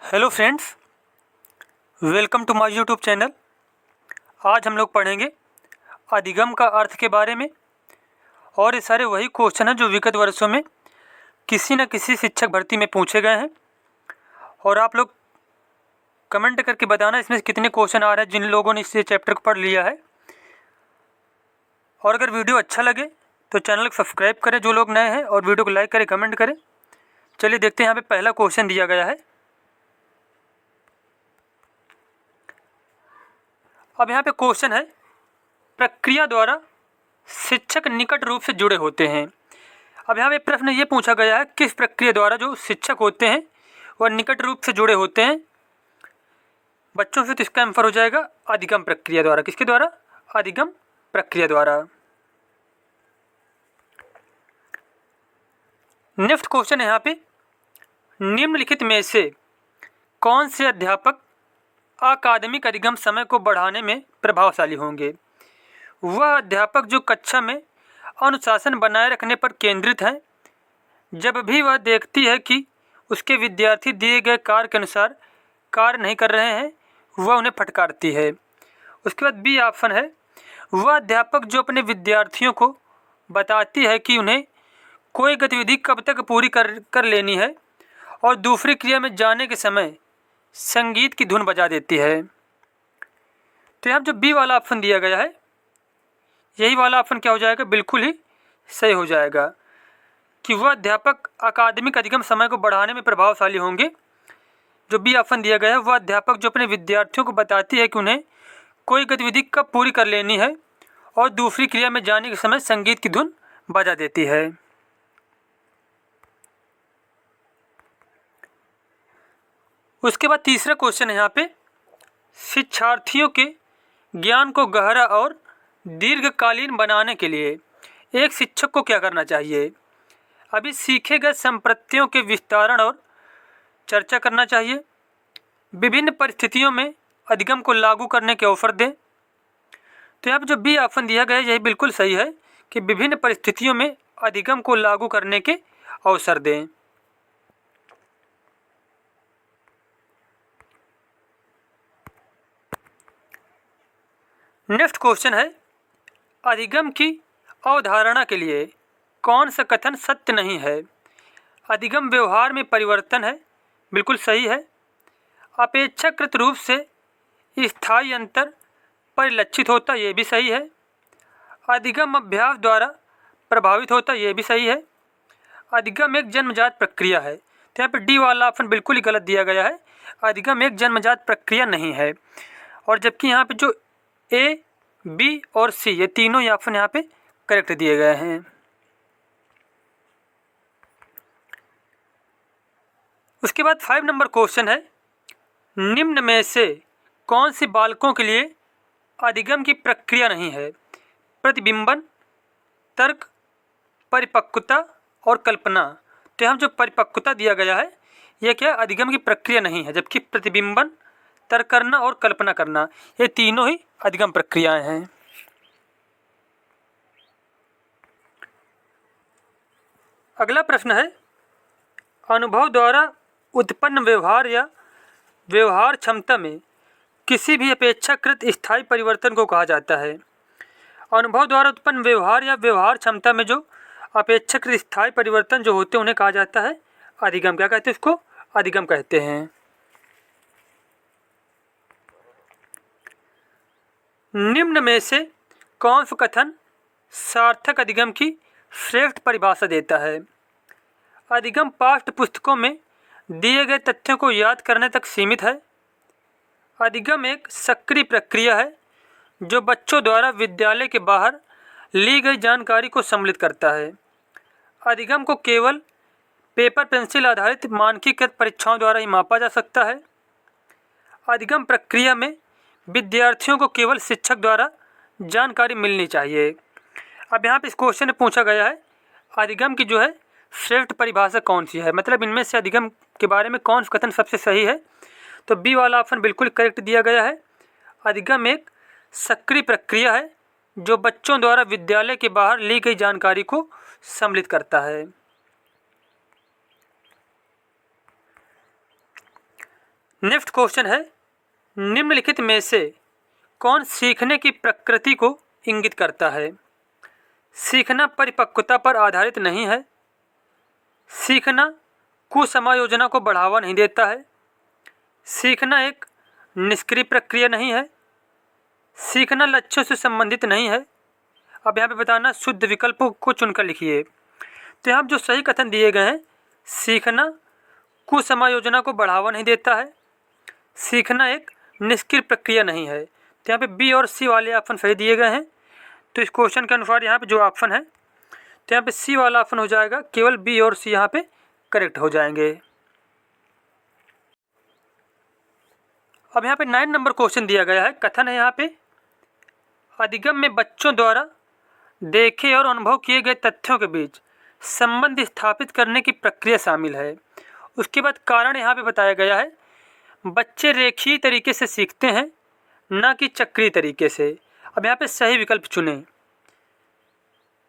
Hello friends, welcome to my YouTube channel. आज हम लोग पढ़ेंगे अधिगम का अर्थ के बारे में। और ये सारे वही क्वेश्चन हैं जो विगत वर्षों में किसी न किसी शिक्षक भर्ती में पूछे गए हैं। और आप लोग कमेंट करके बताना इसमें से कितने क्वेश्चन आ रहे हैं जिन लोगों ने इस चैप्टर को पढ़ लिया है। और अगर वीडियो अच्छा लगे तो चैनल को सब्सक्राइब करें जो लोग नए हैं, और वीडियो को लाइक करें, कमेंट करें। चलिए देखते हैं यहाँ पे पहला क्वेश्चन दिया गया है। अब यहाँ पे क्वेश्चन है, प्रक्रिया द्वारा शिक्षक निकट रूप से जुड़े होते हैं। अब यहाँ पे प्रश्न ये पूछा गया है, किस प्रक्रिया द्वारा जो शिक्षक होते हैं वह निकट रूप से जुड़े होते हैं बच्चों से। तो इसका आंसर हो जाएगा अधिगम प्रक्रिया द्वारा। किसके द्वारा? अधिगम प्रक्रिया द्वारा। नेक्स्ट क्वेश्चन है यहाँ पे, निम्नलिखित में से कौन से अध्यापक अकादमिक अधिगम समय को बढ़ाने में प्रभावशाली होंगे? वह अध्यापक जो कक्षा में अनुशासन बनाए रखने पर केंद्रित है। जब भी वह देखती है कि उसके विद्यार्थी दिए गए कार्य के अनुसार कार्य नहीं कर रहे हैं, वह उन्हें फटकारती है। उसके बाद बी ऑप्शन है, वह अध्यापक जो अपने विद्यार्थियों को बताती है कि उन्हें कोई गतिविधि कब तक पूरी कर लेनी है, और दूसरी क्रिया में जाने के समय संगीत की धुन बजा देती है। तो यहाँ जो बी वाला ऑप्शन दिया गया है, यही वाला ऑप्शन क्या हो जाएगा? बिल्कुल ही सही हो जाएगा कि वह अध्यापक अकादमिक अधिगम समय को बढ़ाने में प्रभावशाली होंगे। जो बी ऑप्शन दिया गया है, वह अध्यापक जो अपने विद्यार्थियों को बताती है कि उन्हें कोई गतिविधि कब पूरी कर लेनी है, और दूसरी क्रिया में जाने के समय संगीत की धुन बजा देती है। उसके बाद तीसरा क्वेश्चन है यहाँ पे, शिक्षार्थियों के ज्ञान को गहरा और दीर्घकालीन बनाने के लिए एक शिक्षक को क्या करना चाहिए? अभी सीखे गए संप्रत्तियों के विस्तारण और चर्चा करना चाहिए। विभिन्न परिस्थितियों में अधिगम को लागू करने के अवसर दें। तो यहाँ पर जो बी ऑप्शन दिया गया है, यही बिल्कुल सही है कि विभिन्न परिस्थितियों में अधिगम को लागू करने के अवसर दें। नेक्स्ट क्वेश्चन है, अधिगम की अवधारणा के लिए कौन सा कथन सत्य नहीं है? अधिगम व्यवहार में परिवर्तन है, बिल्कुल सही है। अपेक्षाकृत रूप से स्थायी अंतर परिलक्षित होता, ये भी सही है। अधिगम अभ्यास द्वारा प्रभावित होता, ये भी सही है। अधिगम एक जन्मजात प्रक्रिया है। तो यहाँ पर डी वाला ऑप्शन बिल्कुल ही गलत दिया गया है। अधिगम एक जन्मजात प्रक्रिया नहीं है। और जबकि यहाँ पे जो ए, बी और सी, ये तीनों ही ऑप्शन यहाँ पे करेक्ट दिए गए हैं। उसके बाद 5 नंबर क्वेश्चन है, निम्न में से कौन सी बालकों के लिए अधिगम की प्रक्रिया नहीं है? प्रतिबिंबन, तर्क, परिपक्वता और कल्पना। तो यहाँ जो परिपक्वता दिया गया है, यह क्या? अधिगम की प्रक्रिया नहीं है। जबकि प्रतिबिंबन, तर्क करना और कल्पना करना, ये तीनों ही अधिगम प्रक्रियाएं हैं। अगला प्रश्न है, अनुभव द्वारा उत्पन्न व्यवहार या व्यवहार क्षमता में किसी भी अपेक्षाकृत स्थायी परिवर्तन को कहा जाता है? अनुभव द्वारा उत्पन्न व्यवहार या व्यवहार क्षमता में जो अपेक्षाकृत स्थायी परिवर्तन जो होते हैं उन्हें कहा जाता है अधिगम। क्या कहते हैं इसको? अधिगम कहते हैं। निम्न में से कौन सा कथन सार्थक अधिगम की श्रेष्ठ परिभाषा देता है? अधिगम पाठ्य पुस्तकों में दिए गए तथ्यों को याद करने तक सीमित है। अधिगम एक सक्रिय प्रक्रिया है जो बच्चों द्वारा विद्यालय के बाहर ली गई जानकारी को सम्मिलित करता है। अधिगम को केवल पेपर पेंसिल आधारित मानकीकृत परीक्षाओं द्वारा ही मापा जा सकता है। अधिगम प्रक्रिया में विद्यार्थियों को केवल शिक्षक द्वारा जानकारी मिलनी चाहिए। अब यहाँ पे इस क्वेश्चन में पूछा गया है, अधिगम की जो है श्रेष्ठ परिभाषा कौन सी है? मतलब इनमें से अधिगम के बारे में कौन सा कथन सबसे सही है? तो बी वाला ऑप्शन बिल्कुल करेक्ट दिया गया है। अधिगम एक सक्रिय प्रक्रिया है जो बच्चों द्वारा विद्यालय के बाहर ली गई जानकारी को सम्मिलित करता है। नेक्स्ट क्वेश्चन है, निम्नलिखित में से कौन सीखने की प्रकृति को इंगित करता है? सीखना परिपक्वता पर आधारित नहीं है, सीखना कुसमायोजना को बढ़ावा नहीं देता है, सीखना एक निष्क्रिय प्रक्रिया नहीं है, सीखना लक्ष्यों से संबंधित नहीं है। अब यहाँ पे बताना शुद्ध विकल्प को चुनकर लिखिए। तो यहाँ जो सही कथन दिए गए हैं, सीखना कुसमायोजना को बढ़ावा नहीं देता है, सीखना एक निष्क्रिय प्रक्रिया नहीं है। तो यहाँ पे बी और सी वाले ऑप्शन सही दिए गए हैं। तो इस क्वेश्चन के अनुसार यहाँ पे जो ऑप्शन है, तो यहाँ पे सी वाला ऑप्शन हो जाएगा, केवल बी और सी यहाँ पे करेक्ट हो जाएंगे। अब यहाँ पे 9 नंबर क्वेश्चन दिया गया है। कथन है यहाँ पे, अधिगम में बच्चों द्वारा देखे और अनुभव किए गए तथ्यों के बीच संबंध स्थापित करने की प्रक्रिया शामिल है। उसके बाद कारण यहाँ पे बताया गया है, बच्चे रेखीय तरीके से सीखते हैं, ना कि चक्रीय तरीके से। अब यहाँ पे सही विकल्प चुनें।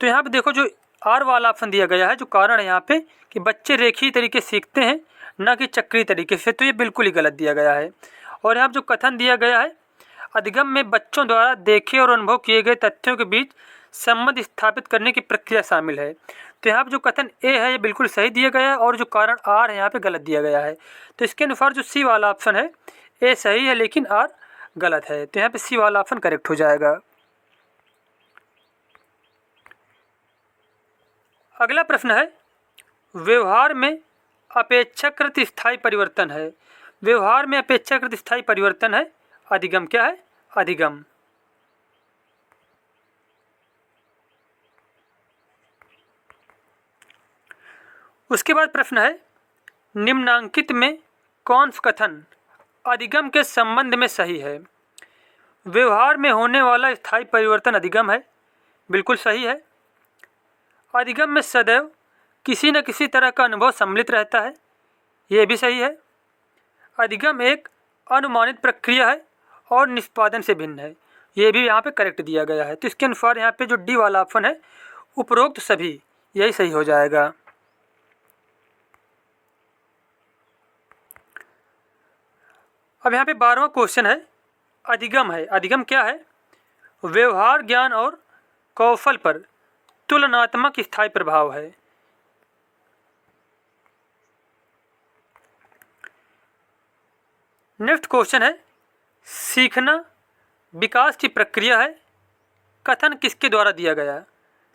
तो यहाँ पे देखो जो आर वाला ऑप्शन दिया गया है, जो कारण है यहाँ पे कि बच्चे रेखीय तरीके से सीखते हैं, ना कि चक्रीय तरीके से, तो ये बिल्कुल ही गलत दिया गया है। और यहाँ जो कथन दिया गया है, अधिगम में बच्चों द्वारा देखे और अनुभव किए गए तथ्यों के बीच संबंध स्थापित करने की प्रक्रिया शामिल है। तो यहाँ पे जो कथन ए है ये बिल्कुल सही दिया गया है, और जो कारण आर है यहाँ पे गलत दिया गया है। तो इसके अनुसार जो सी वाला ऑप्शन है, ए सही है लेकिन आर गलत है। तो यहाँ पे सी वाला ऑप्शन करेक्ट हो जाएगा। अगला प्रश्न है, व्यवहार में अपेक्षाकृत स्थायी परिवर्तन है। व्यवहार में अपेक्षाकृत स्थायी परिवर्तन है, अधिगम क्या है? अधिगम। उसके बाद प्रश्न है, निम्नांकित में कौन सा कथन अधिगम के संबंध में सही है? व्यवहार में होने वाला स्थायी परिवर्तन अधिगम है, बिल्कुल सही है। अधिगम में सदैव किसी न किसी तरह का अनुभव सम्मिलित रहता है, यह भी सही है। अधिगम एक अनुमानित प्रक्रिया है और निष्पादन से भिन्न है, यह भी यहाँ पे करेक्ट दिया गया है। तो इसके अनुसार यहाँ पे जो डी वाला ऑप्शन है, उपरोक्त सभी, यही सही हो जाएगा। अब यहाँ पे 12वां क्वेश्चन है, अधिगम है। अधिगम क्या है? व्यवहार ज्ञान और कौशल पर तुलनात्मक स्थायी प्रभाव है। नेक्स्ट क्वेश्चन है, सीखना विकास की प्रक्रिया है। कथन किसके द्वारा दिया गया?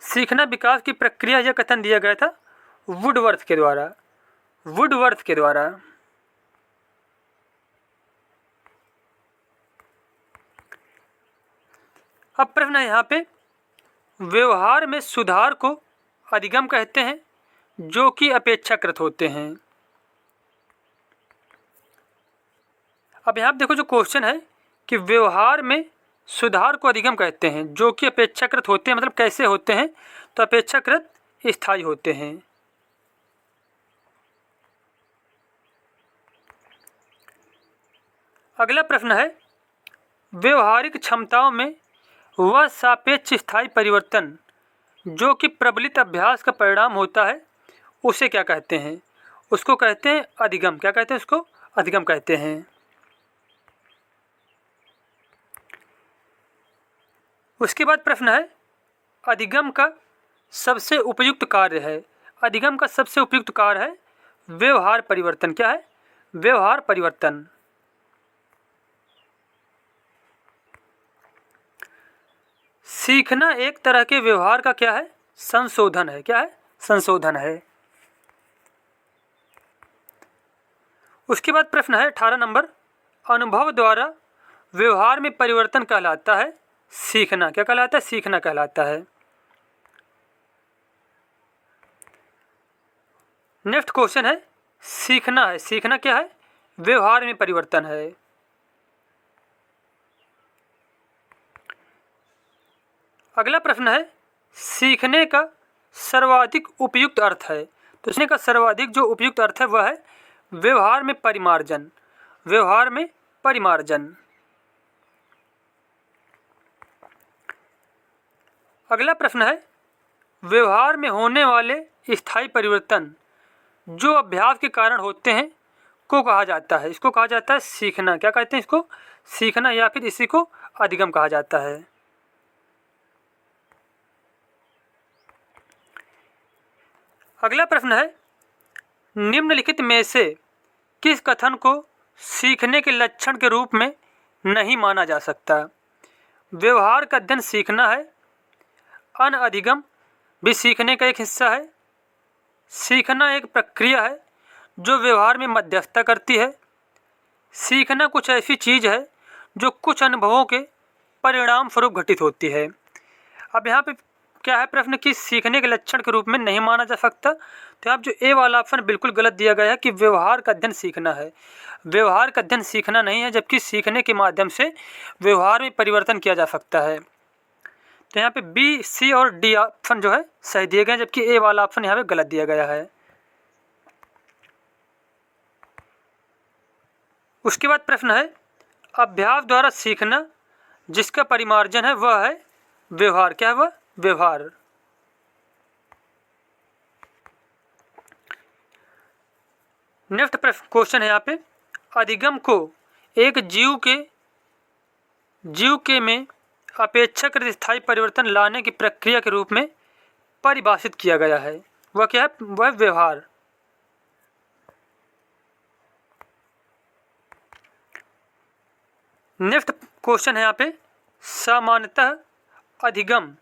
सीखना विकास की प्रक्रिया, यह कथन दिया गया था वुडवर्थ के द्वारा। वुडवर्थ के द्वारा। अब प्रश्न है यहाँ पे, व्यवहार में सुधार को अधिगम कहते हैं जो कि अपेक्षाकृत होते हैं। अब यहाँ पे देखो जो क्वेश्चन है कि व्यवहार में सुधार को अधिगम कहते हैं जो कि अपेक्षाकृत होते हैं, मतलब कैसे होते हैं? तो अपेक्षाकृत स्थायी होते हैं। अगला प्रश्न है, व्यवहारिक क्षमताओं में वह सापेक्ष स्थायी परिवर्तन जो कि प्रबलित अभ्यास का परिणाम होता है, उसे क्या कहते हैं? उसको कहते हैं अधिगम। क्या कहते हैं उसको? अधिगम कहते हैं। उसके बाद प्रश्न है, अधिगम का सबसे उपयुक्त कार्य है। अधिगम का सबसे उपयुक्त कार्य है व्यवहार परिवर्तन। क्या है? व्यवहार परिवर्तन। सीखना एक तरह के व्यवहार का क्या है? संशोधन है। क्या है? संशोधन है। उसके बाद प्रश्न है 18 नंबर, अनुभव द्वारा व्यवहार में परिवर्तन कहलाता है सीखना। क्या कहलाता है? सीखना कहलाता है। नेक्स्ट क्वेश्चन है, सीखना है। सीखना क्या है? व्यवहार में परिवर्तन है। अगला प्रश्न है, सीखने का सर्वाधिक उपयुक्त अर्थ है। तो सीखने का सर्वाधिक जो उपयुक्त अर्थ है वह है व्यवहार में परिमार्जन। व्यवहार में परिमार्जन। अगला प्रश्न है, व्यवहार में होने वाले स्थायी परिवर्तन जो अभ्यास के कारण होते हैं को कहा जाता है, इसको कहा जाता है सीखना। क्या कहते हैं इसको? सीखना, या फिर इसी को अधिगम कहा जाता है। अगला प्रश्न है, निम्नलिखित में से किस कथन को सीखने के लक्षण के रूप में नहीं माना जा सकता? व्यवहार का अध्ययन सीखना है, अनअधिगम भी सीखने का एक हिस्सा है, सीखना एक प्रक्रिया है जो व्यवहार में मध्यस्थता करती है, सीखना कुछ ऐसी चीज़ है जो कुछ अनुभवों के परिणाम स्वरूप घटित होती है। अब यहाँ पे क्या है प्रश्न कि सीखने के लक्षण के रूप में नहीं माना जा सकता, तो यहाँ जो ए वाला ऑप्शन बिल्कुल गलत दिया गया है कि व्यवहार का अध्ययन सीखना है। व्यवहार का अध्ययन सीखना नहीं है, जबकि सीखने के माध्यम से व्यवहार में परिवर्तन किया जा सकता है। तो यहाँ पे बी, सी और डी ऑप्शन जो है सही दिए गए हैं, जबकि ए वाला ऑप्शन यहाँ पे गलत दिया गया है। उसके बाद प्रश्न है, अभ्यास द्वारा सीखना जिसका परिमार्जन है वह है व्यवहार। क्या है वह? व्यवहार। नेक्स्ट क्वेश्चन है यहाँ पे, अधिगम को एक जीव के में अपेक्षाकृत स्थायी परिवर्तन लाने की प्रक्रिया के रूप में परिभाषित किया गया है। वह क्या है? वह व्यवहार। नेक्स्ट क्वेश्चन है यहाँ पे, सामान्यतः अधिगम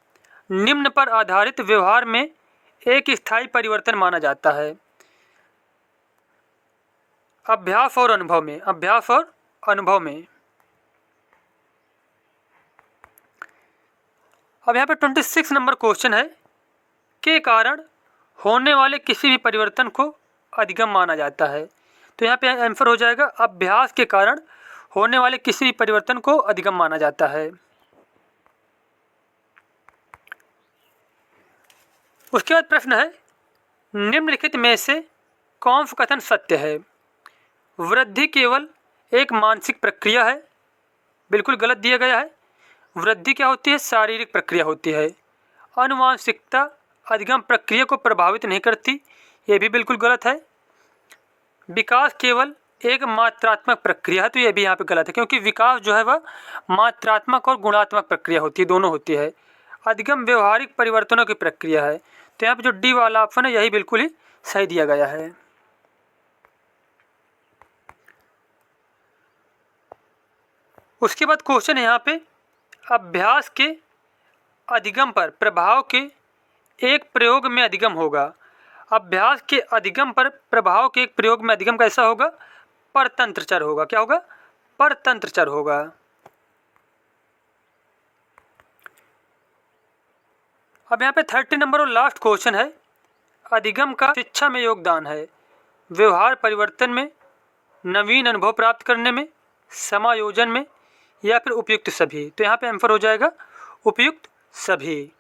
निम्न पर आधारित व्यवहार में एक स्थायी परिवर्तन माना जाता है। अभ्यास और अनुभव में। अभ्यास और अनुभव में। अब यहाँ पे 26 नंबर क्वेश्चन है, के कारण होने वाले किसी भी परिवर्तन को अधिगम माना जाता है। तो यहाँ पे आंसर हो जाएगा, अभ्यास के कारण होने वाले किसी भी परिवर्तन को अधिगम माना जाता है। उसके बाद प्रश्न है, निम्नलिखित में से कौन सा कथन सत्य है? वृद्धि केवल एक मानसिक प्रक्रिया है। बिल्कुल गलत दिया गया है। वृद्धि क्या होती है? शारीरिक प्रक्रिया होती है। आनुवांशिकता अधिगम प्रक्रिया को प्रभावित नहीं करती, ये भी बिल्कुल गलत है। विकास केवल एक मात्रात्मक प्रक्रिया है, तो ये भी यहाँ पे गलत है, क्योंकि विकास जो है वह मात्रात्मक और गुणात्मक प्रक्रिया होती है, दोनों होती है। अधिगम व्यवहारिक परिवर्तनों की प्रक्रिया है। तो यहाँ पे जो डी वाला ऑप्शन है यही बिल्कुल ही सही दिया गया है। उसके बाद क्वेश्चन है यहाँ पे, अभ्यास के अधिगम पर प्रभाव के एक प्रयोग में अधिगम होगा। अभ्यास के अधिगम पर प्रभाव के एक प्रयोग में अधिगम कैसा होगा? परतंत्र चर होगा। क्या होगा? परतंत्र चर होगा। अब यहाँ पे 30 नंबर और लास्ट क्वेश्चन है, अधिगम का शिक्षा में योगदान है। व्यवहार परिवर्तन में, नवीन अनुभव प्राप्त करने में, समायोजन में, या फिर उपयुक्त सभी। तो यहाँ पे आंसर हो जाएगा उपयुक्त सभी।